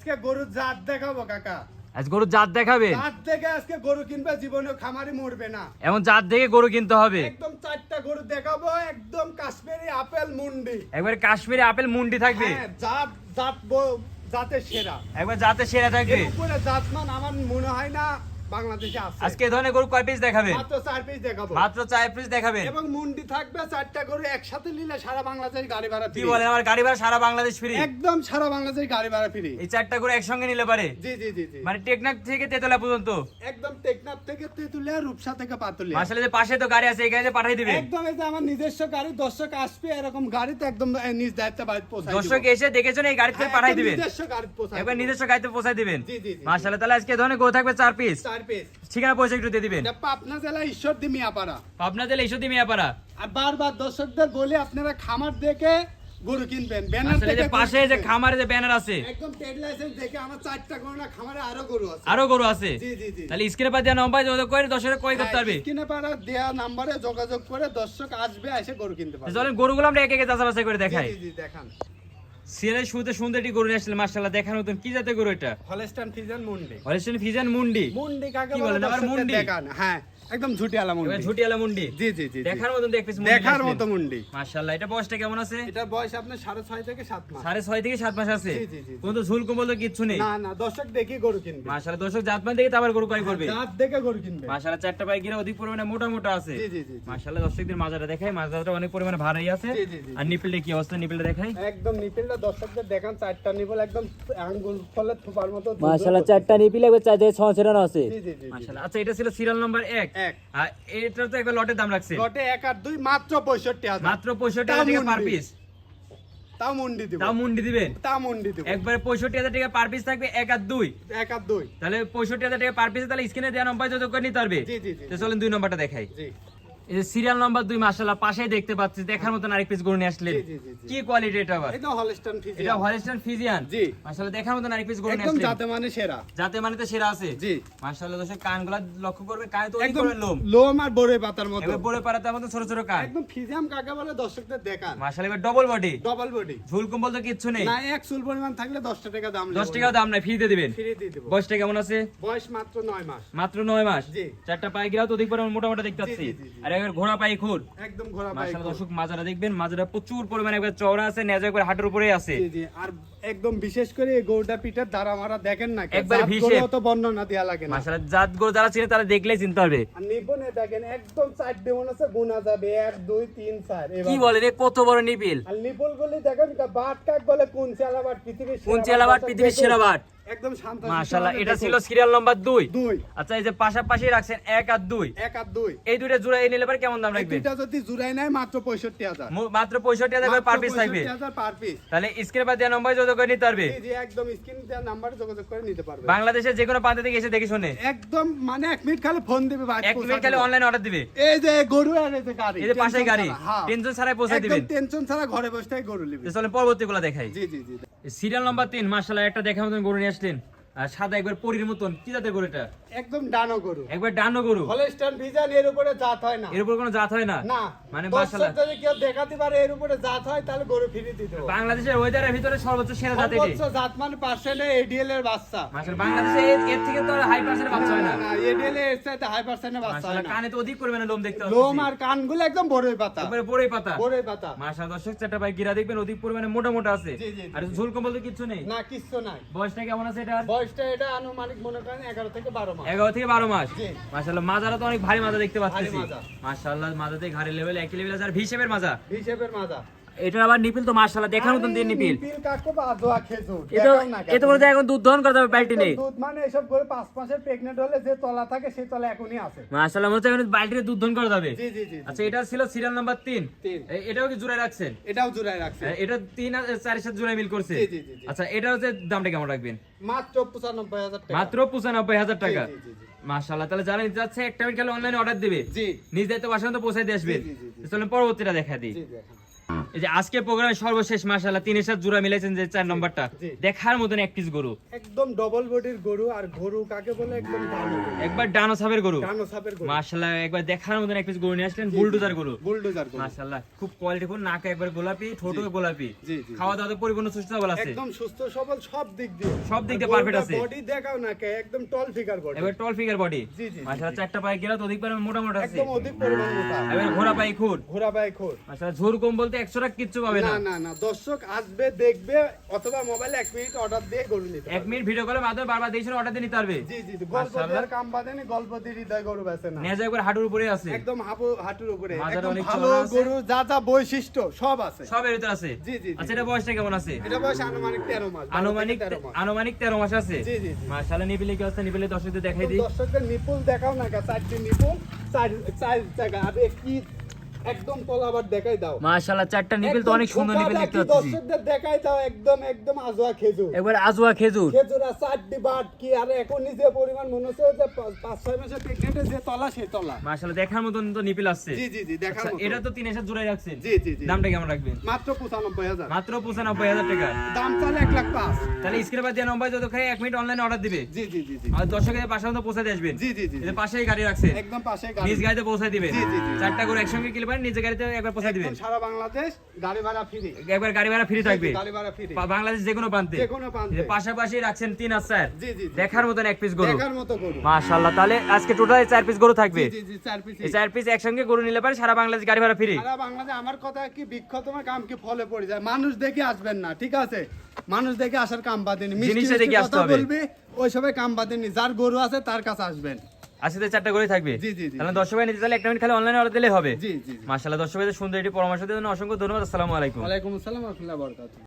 আজকে গরুর জাত দেখাবো কাকা। আজ গরুর জাত দেখাবে? জাত দেখে আজকে গরু কিনবে, জীবনে খামারি মরবে না। এমন জাত দেখে গরু কিনতে হবে। একদম 4টা গরু দেখাবো, একদম কাশ্মীরি আপেল মুন্ডি। একবারে কাশ্মীরি আপেল মুন্ডি থাকবে। হ্যাঁ, জাতের সেরা। একবার জাতের সেরা থাকবে। এর উপরে জাতমান আমার মনে হয় না বাংলাদেশে আছে। আজকে এই ধরনের গরু কয় পিস দেখাবে? মাত্র 4 পিস দেখাবো। মাত্র 4 পিস দেখাবেন। এবং মুন্ডি থাকবে 4টা গরু একসাথে নিলে সারা বাংলাদেশ গাড়ি ভাড়া কি ফ্রি। বলেন, আমার গাড়ি ভাড়া সারা বাংলাদেশ ফ্রি? একদম সারা বাংলাদেশ গাড়ি ভাড়া ফ্রি। এই 4টা গরু একসঙ্গে নিলে পারে? জি জি জি জি। মানে টেকনাফ থেকে তেতলা পর্যন্ত? একদম টেকনাফ থেকে তেতুলিয়া, রূপসা থেকে পাতুলিয়া। আসলে যে পাশে তো গাড়ি আছে, এই গাড়িতে পাঠিয়ে দিবে? একদম, এই যে আমার নিজস্ব গাড়ি, দর্শক আসবে এরকম গাড়িতে একদম নিজ দায়িত্বে বাড়ি পৌঁছায় দিব। দর্শক এসে দেখেছেন এই গাড়িতে পাঠিয়ে দিবেন? নিজস্ব গাড়ি পৌঁছায় একবার দিব। নিজস্ব গাড়িতে পৌঁছায় দিবেন? জি জি জি। মাশাআল্লাহ, তাহলে আজকে এই ধরনের গরু থাকবে 4 পিস। 4 পিস। ঠিকানা পয়সা একটু দিয়ে দিবেন। এটা পাবনা জেলা ঈশ্বরদী মিয়াপাড়া। পাবনা জেলা ঈশ্বরদী মিয়াপাড়া। আর বারবার দর্শকদের বলি আপনারা খামার দেখে গরু কিনবেন, ব্যানার আসলে দেখে যে পাশে যে খামারে যে ব্যানার আছে, একদম ট্রেড লাইসেন্স দেখে আমার 4টা গরু না, খামারে আরো গরু আছে। আরো গরু আছে। জি জি জি। তাহলে স্ক্রিনে পা দেওয়া নম্বরে যোগাযোগ করে দর্শকের ক্রয় করতে পারবে। কিনে পাড়া দেয়া নম্বরে যোগাযোগ করে দর্শক আসবে, এসে গরু কিনতে পারবে। চলেন গরুগুলো আমরা একে একে যাচাই বাছাই করে দেখাই। জি জি দেখান। সিরিয়ালের শুরুতে সুন্দর একটি গরু নিয়ে আসলে মাশাআল্লাহ, দেখার মতন। কি জাতের গরু এটা? হলস্টাইন ফ্রিজিয়ান মুন্ডি। হলিস্টিয়ান ফ্রিজিয়ান মুন্ডি। মুন্ডি কাকে কি বলে বলেন, আবার দর্শকদের মুন্ডি? দেখান। হ্যাঁ, একদম ঝুটিয়ালা মুন্ডি। এবার ঝুটিয়ালা মুন্ডি। জি জি জি। দেখার মতন দেখ পিস মুন্ডি। দেখার মতো মুন্ডি। মাশাআল্লাহ, এটা বয়সটা কেমন আছে? এটার বয়স আপনার 6.5 থেকে 7 মাস। 6.5 থেকে 7 মাস আছে। জি, জি, জি। কোনো তো ঝুল কম্বল তো কিচ্ছু নেই। না না, দর্শক দেখি গরু কিনবে। মাশাআল্লাহ, দর্শক জাতমান দেখে তারপর গরু ক্রয় করবে। জাত দেখে গরু কিনবে। মাশাআল্লাহ, 4টা পায়ে গিরা অধিক পরিমাণে মোটা মোটা আছে। জি জি জি। মাশাআল্লাহ, দর্শকদের মাজাটা দেখাই। মাজাটা অনেক পরিমাণে ভারী আছে। জি, জি, জি। আর নিপলটা কি অবস্থা, নিপলটা দেখাই। একদম নিপিলটা দর্শকদের দেখান, 4টা নিপল একদম আঙ্গুল ফলে থোপার মতো। মাশাআল্লাহ, 4টা নিপিল একবার 4 থেকে 6 ছেড়ানো আছে। জি জি জি। মাশাআল্লাহ। আচ্ছা, এটা ছিল সিরিয়াল নাম্বার 1। আর এটা তো একবার লটের দাম রাখছে লটে 1 আর 2 মাত্র 65,000। মাত্র 65,000 টাকা পার পিস। তাও মুন্ডি দিব। তাও মুন্ডি দিবেন? তাও মুন্ডি দিব। একবারে 65,000 টাকা পার পিস থাকবে 1 আর 2। 1 আর 2। তাহলে 65,000 টাকা পার পিস। তাহলে স্ক্রিনে দেওয়া নম্বর যোগাযোগ করে নিতে পারবে। জি জি জি। তো চলেন 2 নম্বরটা দেখাই। জি। এই যে সিরিয়াল নাম্বার 2 মাশাআল্লাহ, পাশেই দেখতে পাচ্ছি। দেখার মতন আরেক পিস গরু নিয়ে আসলেন। জি, জি, জি, জি। কি কোয়ালিটি এটা আবার? এটা হলস্টাইন ফ্রিজিয়ান। এটা হলিস্টিয়ান ফ্রিজিয়ান। জি। মাশাআল্লাহ, দেখার মতন আরেক পিস গরু নিয়ে একদম আসলেন। জাতে মানে সেরা। যাতে মানে তো সেরা আছে। জি। মাশাআল্লাহ, দর্শক কানগুলা লক্ষ্য করবেন, কানে তো অনেক একদম করে লোম। লোম আর বড়ই পাতার মতো। এবার বড় পাড়াতে মতো ছোট ছোট কান। একদম ফ্রিজিয়ান কাকে বলে দর্শকদের দেখান। মাশাআল্লাহ, এবার ডবল বডি, ডবল বডি। ঝুল কম্বল তো কিচ্ছু নেই। না, এক চুল পরিমাণ থাকলে 10 টাকা দাম। 10 টাকাও দাম নাই, ফ্রি দিয়ে দিবেন। ফ্রি দিয়ে দেব। বয়সটা কেমন আছে? বয়স মাত্র 9 মাস। মাত্র 9 মাস। জি। 4টা পায়ে গিরাও তো অধিক পরিমাণ মোটা মোটা দেখতে পাচ্ছি। জি, জি, জি। আর একবার ঘোড়া পায়ে খুর। একদম ঘোড়া পায়ে। মাশাআল্লাহ, দর্শক মাজারা দেখবেন, মাজারা প্রচুর পরিমাণে একবার চওড়া আছে, নেজা একবার হাঁটুর উপরে আছে। জি জি। আর একদম বিশেষ করে এই গৌড়া পিঠের দ্বারা মারা দেখেন না, একবার জাত ভিসে। গরু তো বর্ণনা দেয়া লাগে না। মাশাআল্লাহ, জাত গরু যারা চিনে তারা দেখলেই চিনতে পারবে। আর নিবনে দেখেন একদম 4 ডিমন আছে, গুণা যাবে 1 2 3 4 কি এভাবে। বলে রে, কত বড় নিপিল! আর নিপল গুলি দেখেন বাট কাক বলে, কোন চালাবাট পৃথিবীর সেরা কোন চেলাবাট পৃথিবীর সেরা বাট। একদম শান্ত। মাশাআল্লাহ, এটা ছিল সিরিয়াল নাম্বার 2। 2। আচ্ছা, এই যে পাশাপাশি রাখছেন 1 আর 2, 1 আর 2। এই দুইটা জোড়া এই নিলে পরে কেমন দাম এই রাখবেন? দুইটা যদি জুড়াই নেয় মাত্র 65,000। মাত্র 65,000 পার পিস থাকবে। 65,000 পার পিস। তাহলে স্ক্রিনে পা দেওয়া নম্বরে যোগাযোগ করে নিতে পারবে। জি জি, একদম স্ক্রিন দেওয়া নাম্বারে যোগাযোগ করে নিতে পারবে। বাংলাদেশের যে কোনো প্রান্ত থেকে এসে দেখে শুনে একদম মানে 1 মিনিট খালি ফোন দিবে, বাস 1 মিনিট খালি অনলাইন অর্ডার দিবে। এই যে গরু আর এই যে গাড়ি, এই যে পাশে গাড়ি, হ্যাঁ। টেনশন ছাড়াই পৌঁছে দিবেন। একদম টেনশন ছাড়া ঘরে বসে থেকে গরু নিবে। তো চলেন পরবর্তীগুলো দেখাই। জি জি জি। সিরিয়াল নাম্বার 3 মাশাআল্লাহ, একটা দেখার মতন গরু নিয়ে আসলেন। আর সাদা একবার পরীর মতন। কি জাতের গরু এটা? একদম ডানো গরু। একবার ডানো গরু। হলস্টাইন ফ্রিজিয়ান, এর উপরে জাত হয় না। এর উপর কোনো জাত হয় না? না। মানে দর্শক মাশাআল্লাহ, যদি কেউ দেখাতে পারে এর উপরে জাত হয় তাহলে গরু ফ্রি দিতে হবে। বাংলাদেশের ওয়েদারের ভিতরে সর্বোচ্চ সেরা জাত এটি। সর্বোচ্চ জাত মানে পার্সেন্টে এডিএল এর বাচ্চা। মাশাআল্লাহ, বাংলাদেশে এর থেকে তো হাই পার্সেন্ট বাচ্চা হয় না। না, এডিএল এর চাইতে হাই পার্সেন্টে বাচ্চা হয় মাশাআল্লাহ, না। কানে তো অধিক পরিমাণে লোম দেখতে পাচ্ছি। লোম আর কানগুলো একদম বড়ই পাতা। একবারে বড়ই পাতা। বড়ই পাতা। মাশাআল্লাহ, দর্শক 4টা পায়ে গিরা দেখবেন অধিক পরিমাণে মোটা মোটা আছে। জি, জি, জি। আর ঝুল কম্বল তো কিচ্ছু নেই। না, কিচ্ছু নাই। বয়সটা কেমন আছে এটার? বয়সটা এটা আনুমানিক মনে করেন 11 থেকে 12 মাস। 11 থেকে 12 মাস। জি। মাশাআল্লাহ, মাজারা তো অনেক ভারী মাজা দেখতে পাচ্ছি। ভারী মাজা। মাশাআল্লাহ, মাজাতে ঘাড়ের লেভেল একই লেভেল আছে। আর হিসেবের মাজা। হিসেবের মাজা। এটা আবার নিপিল তো মাশাআল্লাহ দেখার মতন দিয়ে নিপিল। নিপিল কাকু বা দোয়া খেজুর। এটা দেখাও না এটা বলতে এখন দুধ দহন করতে হবে, বালতি নেই। দুধ মানে এসব করে 5 মাসের প্রেগন্যান্ট হলে যে তলা থাকে সেই তলা এখনই আছে। মাশাআল্লাহ, মনে হচ্ছে এখন বালতিতে দুধ দহন করা যাবে। জি জি জি। আচ্ছা, এটা ছিল সিরিয়াল নাম্বার 3। এটাও কি জোড়ায় রাখছেন? এটাও জোড়ায় রাখছে। এটা 3 আর 4 এর সাথে জোড়ায় মিল করছে। জি, জি, জি, জি। আচ্ছা, এটার হচ্ছে দামটা কেমন রাখবেন? মাত্র 95,000 টাকা। মাত্র 95,000 টাকা। জি, জি, জি। মাশাআল্লাহ, তাহলে যারা নিতে যাচ্ছে একটা মিনিট খালি অনলাইনে অর্ডার দিবে। জি নিজ দায়িত্ব বাসায় তো পৌঁছায় দিয়ে আসবেন। জি, জি, জি। চলুন পরবর্তীটা দেখা দিই। জি দেখেন। এই যে আজকে প্রোগ্রামের সর্বশেষ মাশাআল্লাহ 3-এর সাথে জোড়া মিলাইছেন যে 4 নাম্বারটা জি। দেখার মতন এক পিস গরু একদম ডবল বডির গরু, আর গরু কাকে বলে একদম ডানো একবার ডানো সাপের গরু সাপের গরু, মাশাআল্লাহ একবার দেখার মতন এক পিস গরু নিয়ে আসলেন বুলডোজার গরু বুলডোজার গরু, মাশাআল্লাহ খুব কোয়ালিটিফুল, নাকে একবার গোলাপি, ঠোঁটও গোলাপি, জি, জি। খাওয়া দাওয়া পরিপূর্ণ সুস্থ সবল আছে, একদম সুস্থ সবল সব দিক দিয়ে, সব দিক দিয়ে পারফেক্ট আছে। বডি দেখাও না কে, একদম টল ফিগার বডি, এবার টল ফিগার বডি জি, জি, জি, মাশাআল্লাহ চারটা পায়ে গেলা তো অধিক পরিমাণে মোটা মোটা আছে, একদম অধিক পরিমাণ মোটা, এবার ঘোড়া পায়ে খুর ঘোড়া পায়ে খোর। মাশাআল্লাহ ঝোর কম বলতে 100 টাকা কিচ্ছু পাবে না, না না না, দর্শক আসবে দেখবে অথবা মোবাইলে 1 মিনিট অর্ডার দিয়ে গরু নিতে 1 মিনিট ভিডিও কলের মাধ্যমে বারবার দিয়েছেন অর্ডার দিয়ে নিতে পারবে। জি জি, গল্প মাশাআল্লাহ। দেওয়ার কাম বাদেনি, গল্প দিয়ে হৃদয় গরু বেচে না, নেজা একবার হাঁটুর উপরে আছে, একদম হাঁটুর উপরে, মাজার একদম অনেক ভালো চওড়া আছে। গরু, যা যা বৈশিষ্ট্য সব আছে। সব এর ভিতরে আছে। জি, জি, জি। আচ্ছা এটা বয়সটা কেমন আছে? এটা বয়স আনুমানিক 13 মাস, 12 আনুমানিক থেকে 13 মাস। আনুমানিক 13 মাস আছে। জি, জি, জি। মাশাআল্লাহ নিপিলে কি অবস্থা, নিপিলে দর্শকদের দেখাই দিই। দর্শকদের নিপুল দেখাও না, চারটি নিপুল, চার জায়গা, আর কি একদম তলাবার দেখাই দাও। মাশাআল্লাহ চারটা নিপিল তো অনেক সুন্দর নিপিল দেখতে পাচ্ছি। দর্শকদের দেখাই দাও, একদম একদম আজোয়া খেজুর, একবার আজওয়া খেজুর। খেজুরা চারটি বাট কি, আর এখন নিজে পরিমাণ মনে হচ্ছে যে 5-6 মাসের প্রেগনেন্টে যে তলা সেই তলা। মাশাআল্লাহ দেখার মতন তো নিপিল আছে। জি জি জি, দেখার আচ্ছা, মতো। এটা তো 3 এর সাথে জোড়াই রাখছেন। জি জি জি, দামটা কেমন রাখবেন? মাত্র 95,000, মাত্র 95,000 টাকা। দাম চালে 1,05,000। তাহলে স্ক্রিনে পর দেওয়া নম্বর যত খাই 1 মিনিট অনলাইনে অর্ডার দিবে। জি জি জি জি, আর দর্শকদের পাশে মতো পৌঁছে দিয়ে আসবেন। জি জি জি, এর পাশেই গাড়ি রাখছেন। একদম পাশে নিজ গাড়ি, গাড়িতে পৌঁছে দিবেন। জি, জি, জি। চারটা করে একসঙ্গে কিনলে পারেন, নিজের গাড়িতে একবার পৌঁছে দিবেন। একদম সারা বাংলাদেশ গাড়ি ভাড়া ফ্রি, একবার গাড়ি ভাড়া ফ্রি থাকবে। গাড়ি ভাড়া ফ্রি, বাংলাদেশ যে কোনো প্রান্তে। যে কোনো প্রান্তে। এর পাশাপাশি রাখছেন 3 আর 4। জি জি জি, দেখার মতন এক পিস গরু। দেখার মতো গরু। মাশাআল্লাহ তাহলে আজকে টোটাল 4 পিস গরু থাকবে। জি জি জি, 4 পিস। এই 4 পিস একসঙ্গে গরু নিলে পারে সারা বাংলাদেশ গাড়ি ভাড়া ফ্রি। সারা বাংলাদেশে আমার কথা কি বিখ্যাত কাম কি ফলে পড়ে যায়, মানুষ দেখে আসবেন না, ঠিক আছে? মানুষ দেখে আসার কাম বাদেনি, জিনিসটা দেখে আসতে হবে। বলবি ওই সবাই কাম বাদেনি, যার গরু আছে তার কাছে আসবেন। আজকে 4টা গরু থাকবে। জি জি জি, তাহলে দর্শক ভাই নিতে চাইলে 1 মিনিট খালি অনলাইনে অর্ডার দিলেই হবে। জি জি জি। মাশাআল্লাহ দর্শক ভাইদের সুন্দর একটি পরামর্শ দেওয়ার জন্য অসংখ্য ধন্যবাদ। আসসালামু আলাইকুম। ওয়ালাইকুম আসসালাম ওয়া রাহমাতুল্লাহি ওয়া বারাকাতুহু।